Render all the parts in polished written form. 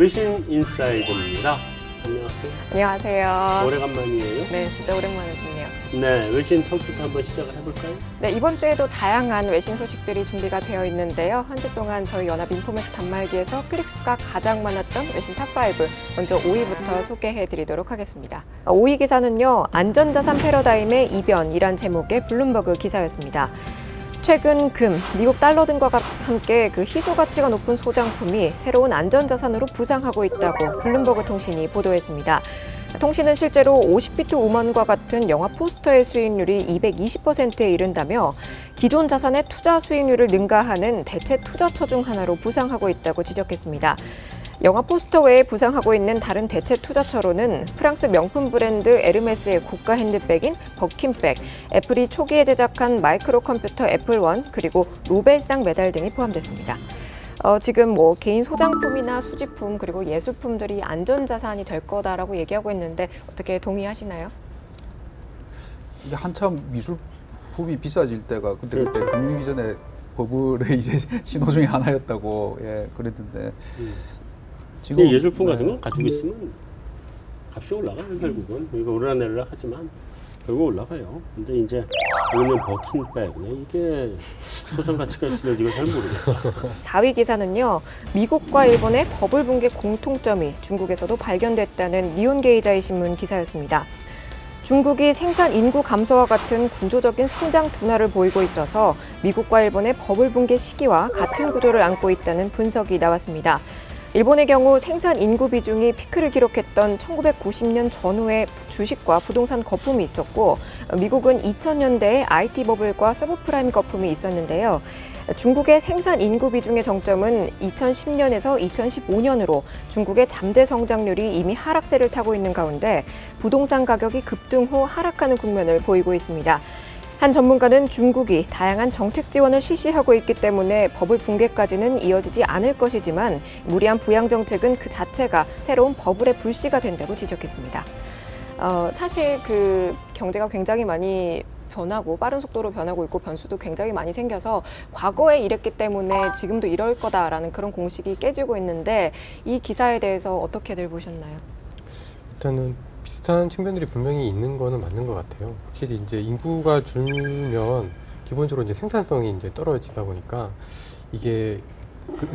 외신 인사이드입니다. 안녕하세요. 안녕하세요. 오래간만이에요. 네, 진짜 오랜만에 뵙네요. 네, 외신 톡부터 한번 시작을 해볼까요? 네, 이번 주에도 다양한 외신 소식들이 준비가 되어 있는데요. 한 주 동안 저희 연합 인포맥스 단말기에서 클릭수가 가장 많았던 외신 탑5, 먼저 5위부터 소개해드리도록 하겠습니다. 5위 기사는요, 안전자산 패러다임의 이변이란 제목의 블룸버그 기사였습니다. 최근 금, 미국 달러 등과 함께 그 희소 가치가 높은 소장품이 새로운 안전자산으로 부상하고 있다고 블룸버그 통신이 보도했습니다. 통신은 실제로 50비트 우먼과 같은 영화 포스터의 수익률이 220%에 이른다며 기존 자산의 투자 수익률을 능가하는 대체 투자처 중 하나로 부상하고 있다고 지적했습니다. 영화 포스터 외에 부상하고 있는 다른 대체 투자처로는 프랑스 명품 브랜드 에르메스의 고가 핸드백인 버킨백, 애플이 초기에 제작한 마이크로 컴퓨터 애플원, 그리고 노벨상 메달 등이 포함됐습니다. 지금 개인 소장품이나 수집품 그리고 예술품들이 안전자산이 될 거다라고 얘기하고 있는데 어떻게 동의하시나요? 이게 한참 미술품이 비싸질 때가 그때 금융위 전에 버블의 이제 신호 중에 하나였다고 그랬는데 지금 예술품 같은 거 가지고 있으면 값이 올라가요. 결국은 우리가 오르락내리락 하지만 결국 올라가요. 근데 이제 우리는 버킨백, 이게 소장 가치가 있을지 잘 모르겠어요. 4위 기사는요, 미국과 일본의 버블 붕괴 공통점이 중국에서도 발견됐다는 니온게이자이 신문 기사였습니다. 중국이 생산 인구 감소와 같은 구조적인 성장 둔화를 보이고 있어서 미국과 일본의 버블 붕괴 시기와 같은 구조를 안고 있다는 분석이 나왔습니다. 일본의 경우 생산 인구 비중이 피크를 기록했던 1990년 전후에 주식과 부동산 거품이 있었고, 미국은 2000년대에 IT 버블과 서브프라임 거품이 있었는데요. 중국의 생산 인구 비중의 정점은 2010년에서 2015년으로 중국의 잠재 성장률이 이미 하락세를 타고 있는 가운데 부동산 가격이 급등 후 하락하는 국면을 보이고 있습니다. 한 전문가는 중국이 다양한 정책 지원을 실시하고 있기 때문에 버블 붕괴까지는 이어지지 않을 것이지만 무리한 부양 정책은 그 자체가 새로운 버블의 불씨가 된다고 지적했습니다. 사실 그 경제가 굉장히 많이 변하고 빠른 속도로 변하고 있고 변수도 굉장히 많이 생겨서 과거에 이랬기 때문에 지금도 이럴 거다라는 그런 공식이 깨지고 있는데 이 기사에 대해서 어떻게들 보셨나요? 일단은 비슷한 측면들이 분명히 있는 거는 맞는 것 같아요. 확실히 이제 인구가 줄면 기본적으로 이제 생산성이 이제 떨어지다 보니까 이게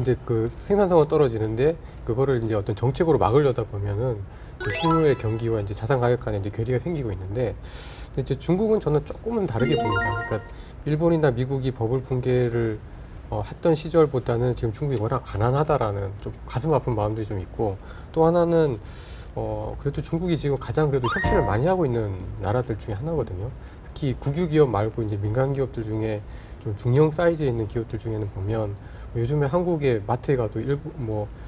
이제 그 생산성은 떨어지는데 그거를 이제 어떤 정책으로 막으려다 보면은 그 실물의 경기와 이제 자산 가격 간에 이제 괴리가 생기고 있는데 이제 중국은 저는 조금은 다르게 봅니다. 그러니까 일본이나 미국이 버블 붕괴를 했던 시절보다는 지금 중국이 워낙 가난하다라는 좀 가슴 아픈 마음들이 좀 있고 또 하나는 그래도 중국이 지금 가장 그래도 혁신을 많이 하고 있는 나라들 중에 하나거든요. 특히 국유 기업 말고 이제 민간 기업들 중에 좀 중형 사이즈에 있는 기업들 중에는 보면 요즘에 한국의 마트에 가도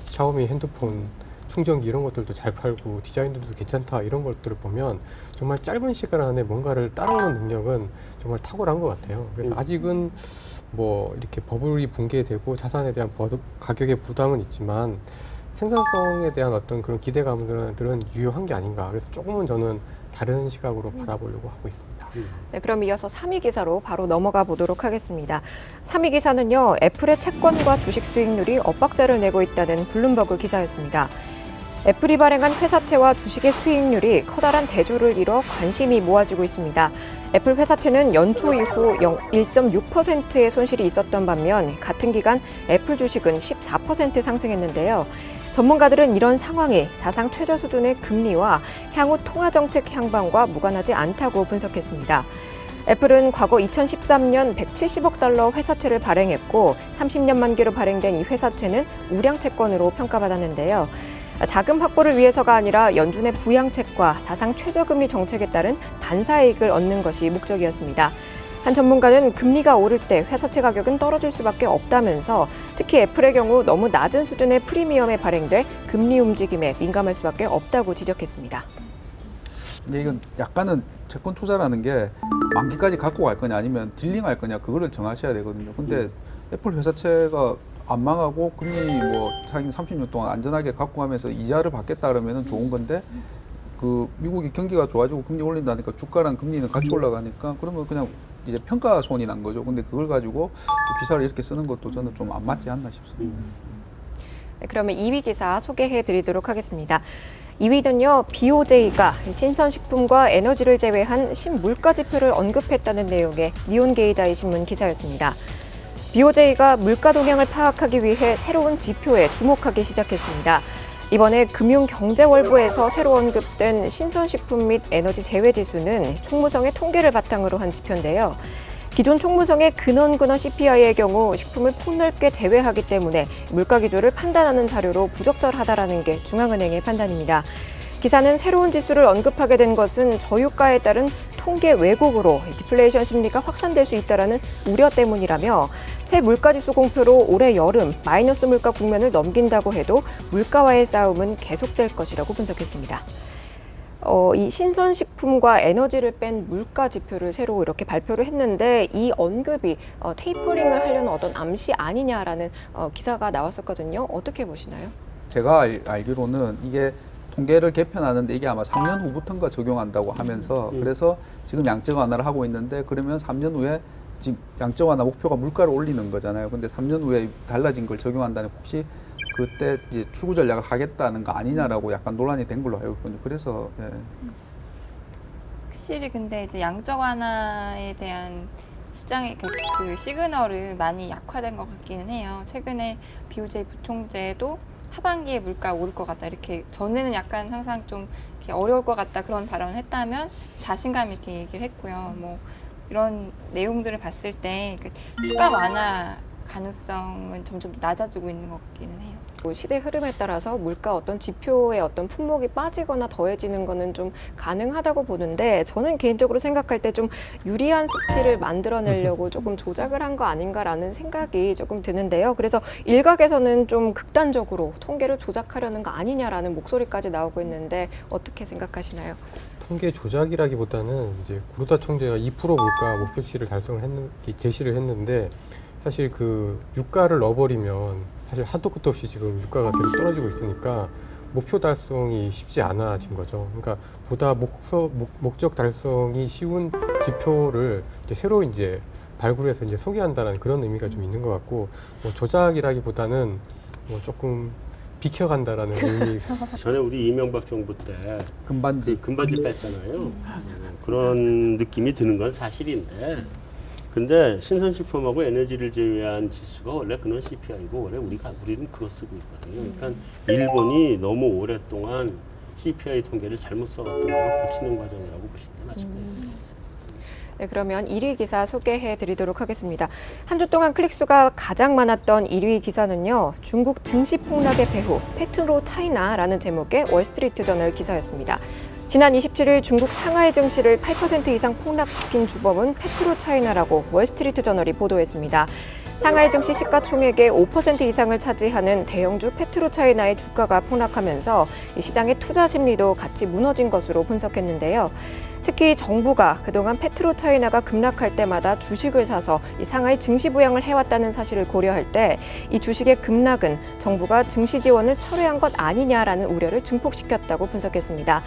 샤오미 핸드폰 충전기 이런 것들도 잘 팔고 디자인들도 괜찮다 이런 것들을 보면 정말 짧은 시간 안에 뭔가를 따라오는 능력은 정말 탁월한 것 같아요. 그래서 아직은 이렇게 버블이 붕괴되고 자산에 대한 가격의 부담은 있지만 생산성에 대한 어떤 그런 기대감들은 유효한 게 아닌가. 그래서 조금은 저는 다른 시각으로 바라보려고 하고 있습니다. 네, 그럼 이어서 3위 기사로 바로 넘어가 보도록 하겠습니다. 3위 기사는요, 애플의 채권과 주식 수익률이 엇박자를 내고 있다는 블룸버그 기사였습니다. 애플이 발행한 회사채와 주식의 수익률이 커다란 대조를 이뤄 관심이 모아지고 있습니다. 애플 회사채는 연초 이후 1.6%의 손실이 있었던 반면 같은 기간 애플 주식은 14% 상승했는데요. 전문가들은 이런 상황이 사상 최저 수준의 금리와 향후 통화정책 향방과 무관하지 않다고 분석했습니다. 애플은 과거 2013년 170억 달러 회사채를 발행했고 30년 만기로 발행된 이 회사채는 우량채권으로 평가받았는데요. 자금 확보를 위해서가 아니라 연준의 부양책과 사상 최저금리 정책에 따른 반사이익을 얻는 것이 목적이었습니다. 한 전문가는 금리가 오를 때 회사채 가격은 떨어질 수밖에 없다면서 특히 애플의 경우 너무 낮은 수준의 프리미엄에 발행돼 금리 움직임에 민감할 수밖에 없다고 지적했습니다. 근데 이건 약간은 채권 투자라는 게 만기까지 갖고 갈 거냐 아니면 딜링할 거냐 그거를 정하셔야 되거든요. 근데 애플 회사채가 안 망하고 금리 자기 30년 동안 안전하게 갖고 가면서 이자를 받겠다 그러면 좋은 건데 그 미국이 경기가 좋아지고 금리 올린다니까 주가랑 금리는 같이 올라가니까 그러면 그냥 이제 평가손이 난 거죠. 근데 그걸 가지고 기사를 이렇게 쓰는 것도 저는 좀 안 맞지 않나 싶습니다. 네, 그러면 2위 기사 소개해 드리도록 하겠습니다. 2위는요, BOJ가 신선식품과 에너지를 제외한 신물가 지표를 언급했다는 내용의 니온게이자이 신문 기사였습니다. BOJ가 물가 동향을 파악하기 위해 새로운 지표에 주목하기 시작했습니다. 이번에 금융경제월보에서 새로 언급된 신선식품 및 에너지 제외지수는 총무성의 통계를 바탕으로 한 지표인데요. 기존 총무성의 근원 CPI의 경우 식품을 폭넓게 제외하기 때문에 물가 기조를 판단하는 자료로 부적절하다라는 게 중앙은행의 판단입니다. 기사는 새로운 지수를 언급하게 된 것은 저유가에 따른 통계 왜곡으로 디플레이션 심리가 확산될 수 있다는 우려 때문이라며 새 물가지수 공표로 올해 여름 마이너스 물가 국면을 넘긴다고 해도 물가와의 싸움은 계속될 것이라고 분석했습니다. 이 신선식품과 에너지를 뺀 물가 지표를 새로 이렇게 발표를 했는데 이 언급이 테이퍼링을 하려는 어떤 암시 아니냐라는 기사가 나왔었거든요. 어떻게 보시나요? 제가 알기로는 이게 통계를 개편하는데 이게 아마 3년 후부터인가 적용한다고 하면서 그래서 지금 양적 완화를 하고 있는데 그러면 3년 후에 지금 양적 완화 목표가 물가를 올리는 거잖아요. 근데 3년 후에 달라진 걸 적용한다는 혹시 그때 이제 출구 전략을 하겠다는 거 아니냐라고 약간 논란이 된 걸로 알고 있거든요. 그래서 예. 확실히 근데 이제 양적 완화에 대한 시장의 그 시그널은 많이 약화된 것 같기는 해요. 최근에 BOJ 부총재도 하반기에 물가 오를 것 같다 이렇게 전에는 약간 항상 좀 이렇게 어려울 것 같다 그런 발언을 했다면 자신감 있게 얘기를 했고요. 뭐 이런 내용들을 봤을 때 추가 완화 가능성은 점점 낮아지고 있는 것 같기는 해요. 시대 흐름에 따라서 물가 어떤 지표의 어떤 품목이 빠지거나 더해지는 거는 좀 가능하다고 보는데 저는 개인적으로 생각할 때 좀 유리한 수치를 만들어내려고 조금 조작을 한 거 아닌가라는 생각이 조금 드는데요. 그래서 일각에서는 좀 극단적으로 통계를 조작하려는 거 아니냐라는 목소리까지 나오고 있는데 어떻게 생각하시나요? 통계 조작이라기보다는 이제 구로다 총재가 2% 물가 목표치를 제시를 했는데 사실 그 유가를 넣어버리면 사실 한도 끝도 없이 지금 유가가 계속 떨어지고 있으니까 목표 달성이 쉽지 않아진 거죠. 그러니까 보다 목적 달성이 쉬운 지표를 이제 새로 이제 발굴해서 이제 소개한다는 그런 의미가 좀 있는 것 같고 뭐 조작이라기보다는 뭐 조금 비켜간다라는 의미. 전에 우리 이명박 정부 때 금반지 금반지 뺐잖아요. 그런 느낌이 드는 건 사실인데 근데 신선식품하고 에너지를 제외한 지수가 원래 근원 CPI고 원래 우리는 그거 쓰고 있거든요. 그러니까 일본이 너무 오랫동안 CPI 통계를 잘못 써왔던 걸 고치는 과정이라고 보시면 맞을 거예요. 네, 그러면 1위 기사 소개해 드리도록 하겠습니다. 한 주 동안 클릭수가 가장 많았던 1위 기사는요. 중국 증시 폭락의 배후, 페트로 차이나라는 제목의 월스트리트 저널 기사였습니다. 지난 27일 중국 상하이 증시를 8% 이상 폭락시킨 주범은 페트로 차이나라고 월스트리트 저널이 보도했습니다. 상하이 증시 시가총액의 5% 이상을 차지하는 대형주 페트로 차이나의 주가가 폭락하면서 시장의 투자 심리도 같이 무너진 것으로 분석했는데요. 특히 정부가 그동안 페트로 차이나가 급락할 때마다 주식을 사서 이 상하이 증시 부양을 해왔다는 사실을 고려할 때 이 주식의 급락은 정부가 증시 지원을 철회한 것 아니냐라는 우려를 증폭시켰다고 분석했습니다.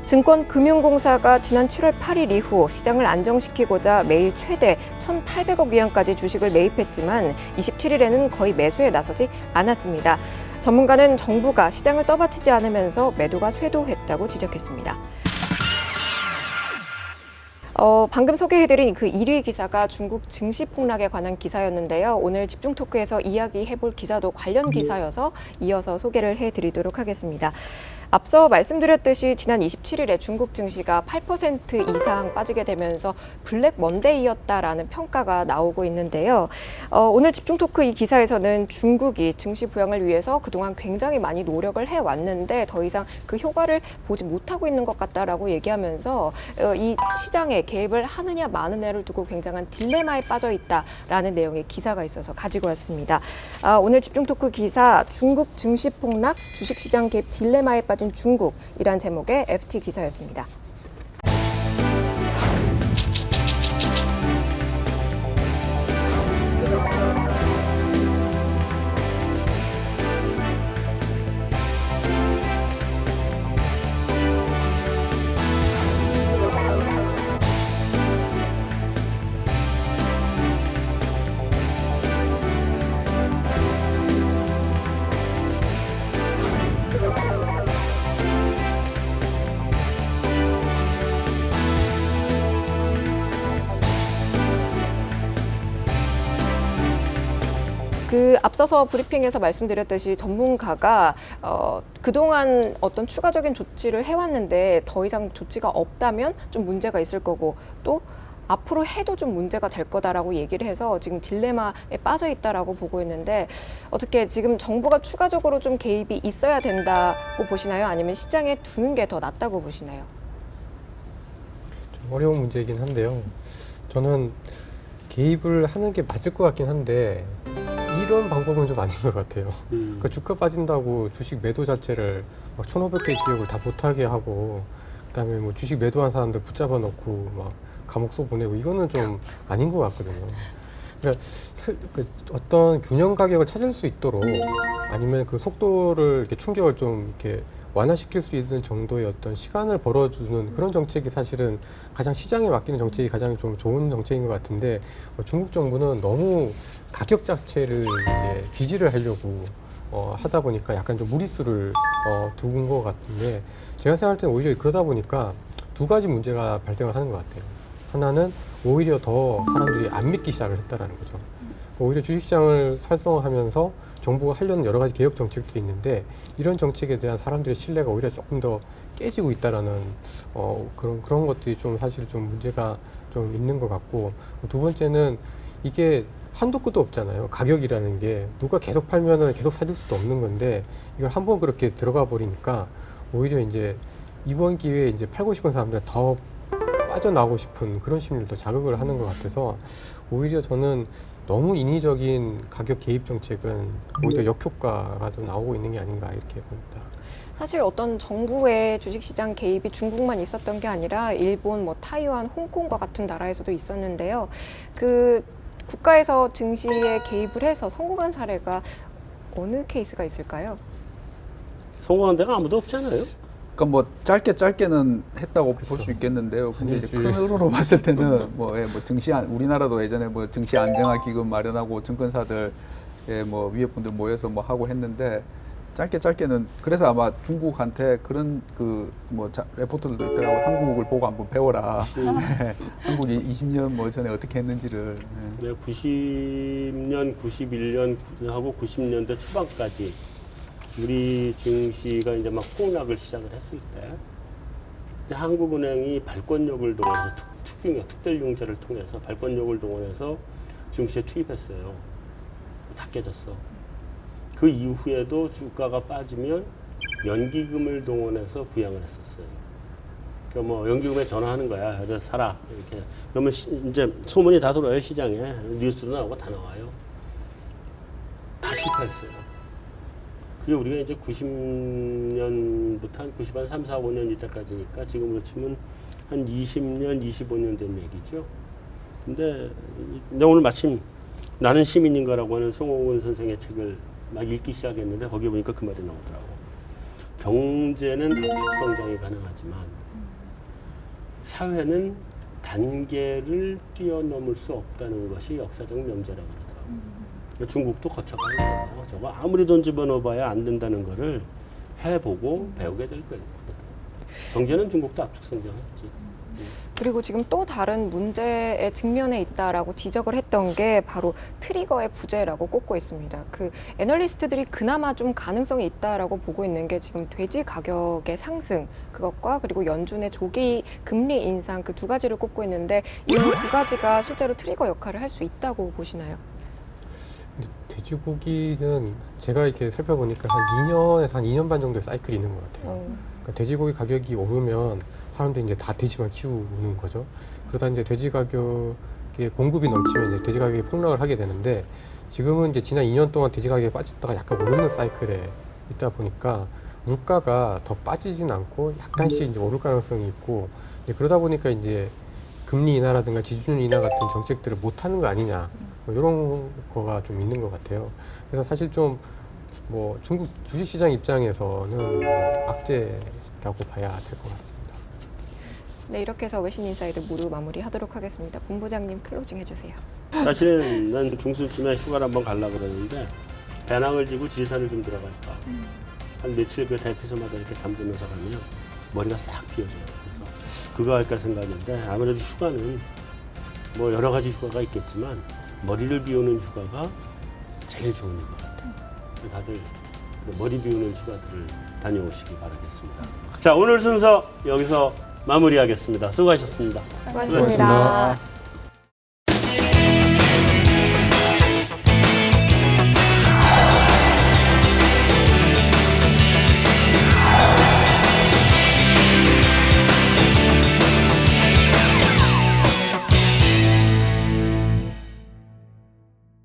증권금융공사가 지난 7월 8일 이후 시장을 안정시키고자 매일 최대 1,800억 위안까지 주식을 매입했지만 27일에는 거의 매수에 나서지 않았습니다. 전문가는 정부가 시장을 떠받치지 않으면서 매도가 쇄도했다고 지적했습니다. 방금 소개해드린 그 1위 기사가 중국 증시 폭락에 관한 기사였는데요. 오늘 집중 토크에서 이야기해볼 기사도 관련 기사여서 이어서 소개를 해드리도록 하겠습니다. 앞서 말씀드렸듯이 지난 27일에 중국 증시가 8% 이상 빠지게 되면서 블랙 먼데이였다라는 평가가 나오고 있는데요. 오늘 집중 토크 이 기사에서는 중국이 증시 부양을 위해서 그동안 굉장히 많이 노력을 해왔는데 더 이상 그 효과를 보지 못하고 있는 것 같다라고 얘기하면서 이 시장에 개입을 하느냐 마느냐를 두고 굉장한 딜레마에 빠져 있다라는 내용의 기사가 있어서 가지고 왔습니다. 오늘 집중 토크 기사 중국 증시 폭락, 주식시장 개입 딜레마에 빠진 중국이란 제목의 FT 기사였습니다. 그 앞서서 브리핑에서 말씀드렸듯이 전문가가 그동안 어떤 추가적인 조치를 해왔는데 더 이상 조치가 없다면 좀 문제가 있을 거고 또 앞으로 해도 좀 문제가 될 거다라고 얘기를 해서 지금 딜레마에 빠져 있다라고 보고 있는데 어떻게 지금 정부가 추가적으로 좀 개입이 있어야 된다고 보시나요? 아니면 시장에 두는 게 더 낫다고 보시나요? 좀 어려운 문제이긴 한데요. 저는 개입을 하는 게 맞을 것 같긴 한데 이런 방법은 좀 아닌 것 같아요. 그러니까 주가 빠진다고 주식 매도 자체를 막 1,500개 지역을 다 못하게 하고 그다음에 뭐 주식 매도한 사람들 붙잡아 놓고 막 감옥소 보내고 이거는 좀 아닌 것 같거든요. 그러니까 그 어떤 균형 가격을 찾을 수 있도록 아니면 그 속도를 이렇게 충격을 좀 이렇게 완화시킬 수 있는 정도의 어떤 시간을 벌어주는 그런 정책이 사실은 가장 시장에 맡기는 정책이 가장 좀 좋은 정책인 것 같은데 중국 정부는 너무 가격 자체를 이제 지지를 하려고 하다 보니까 약간 좀 무리수를 두은 것 같은데 제가 생각할 때는 오히려 그러다 보니까 두 가지 문제가 발생을 하는 것 같아요. 하나는 오히려 더 사람들이 안 믿기 시작을 했다라는 거죠. 오히려 주식시장을 활성화하면서 정부가 하려는 여러 가지 개혁 정책들이 있는데 이런 정책에 대한 사람들의 신뢰가 오히려 조금 더 깨지고 있다라는 그런 것들이 좀 사실 좀 문제가 좀 있는 것 같고 두 번째는 이게 한도 끝도 없잖아요. 가격이라는 게 누가 계속 팔면은 계속 사줄 수도 없는 건데 이걸 한번 그렇게 들어가 버리니까 오히려 이제 이번 기회에 이제 팔고 싶은 사람들은 더 빠져나오고 싶은 그런 심리를 더 자극을 하는 것 같아서 오히려 저는 너무 인위적인 가격 개입 정책은 오히려 역효과가 좀 나오고 있는 게 아닌가 이렇게 봅니다. 사실 어떤 정부의 주식시장 개입이 중국만 있었던 게 아니라 일본, 뭐 타이완, 홍콩과 같은 나라에서도 있었는데요. 그 국가에서 증시에 개입을 해서 성공한 사례가 어느 케이스가 있을까요? 성공한 데가 아무도 없잖아요. 그러니까 뭐 짧게는 했다고 볼 수 있겠는데요. 근데 이제 큰 흐름으로 봤을 때는 뭐 증시 우리나라도 예전에 뭐 증시 안정화 기금 마련하고 증권사들 뭐 위에 분들 모여서 뭐 하고 했는데 짧게는 그래서 아마 중국한테 그런 그 뭐 레포트들도 있더라고. 한국을 보고 한번 배워라. 한국이 20년 뭐 전에 어떻게 했는지를. 네, 90년, 91년 하고 90년대 초반까지 우리 증시가 이제 막 폭락을 시작을 했을 때 그때 한국은행이 발권력을 동원해서 특별융자를 통해서 발권력을 동원해서 증시에 투입했어요. 다 깨졌어. 그 이후에도 주가가 빠지면 연기금을 동원해서 부양을 했었어요. 그러니까 뭐 연기금에 전화하는 거야. 그래서 사라 이렇게. 그러면 이제 소문이 다 돌아요. 시장에 뉴스도 나오고 다 나와요. 다 실패했어요. 그게 우리가 이제 90년부터 한 90한 3, 4, 5년 이때까지니까 지금으로 치면 한 20년, 25년 된 얘기죠. 근데 오늘 마침 나는 시민인가라고 하는 송홍근 선생의 책을 막 읽기 시작했는데 거기에 보니까 그 말이 나오더라고. 경제는 압축 성장이 가능하지만 사회는 단계를 뛰어넘을 수 없다는 것이 역사적 명제라고 하더라고요. 중국도 거쳐가는 거예요. 저거 아무리 돈 집어넣어봐야 안 된다는 거를 해보고 배우게 될 거예요. 경제는 중국도 압축 성장했지. 그리고 지금 또 다른 문제의 직면에 있다라고 지적을 했던 게 바로 트리거의 부재라고 꼽고 있습니다. 그 애널리스트들이 그나마 좀 가능성이 있다라고 보고 있는 게 지금 돼지 가격의 상승 그것과 그리고 연준의 조기 금리 인상 그 두 가지를 꼽고 있는데 이 두 가지가 실제로 트리거 역할을 할 수 있다고 보시나요? 돼지고기는 제가 이렇게 살펴보니까 한 2년에서 한 2년 반 정도의 사이클이 있는 것 같아요. 그러니까 돼지고기 가격이 오르면 사람들이 이제 다 돼지만 키우는 거죠. 그러다 이제 돼지 가격에 공급이 넘치면 이제 돼지 가격이 폭락을 하게 되는데 지금은 이제 지난 2년 동안 돼지 가격이 빠졌다가 약간 오르는 사이클에 있다 보니까 물가가 더 빠지진 않고 약간씩 이제 오를 가능성이 있고 이제 그러다 보니까 이제 금리 인하라든가 지준 인하 같은 정책들을 못 하는 거 아니냐 뭐 이런 거가 좀 있는 것 같아요. 그래서 사실 좀 뭐 중국 주식시장 입장에서는 뭐 악재라고 봐야 될 것 같습니다. 네, 이렇게 해서 외신 인사이드 모두 마무리하도록 하겠습니다. 본부장님 클로징 해주세요. 사실은 난 중순쯤에 휴가를 한번 가려고 그러는데 배낭을 지고 지리산을 좀 들어갈까. 한 며칠 그 대피소마다 이렇게 잠들면서 가면 머리가 싹 비어져요. 그래서 그거 할까 생각했는데 아무래도 휴가는 뭐 여러 가지 휴가가 있겠지만 머리를 비우는 휴가가 제일 좋은 것 같아요. 다들 그 머리 비우는 휴가들을 다녀오시기 바라겠습니다. 자, 오늘 순서 여기서 마무리하겠습니다. 수고하셨습니다. 수고하셨습니다.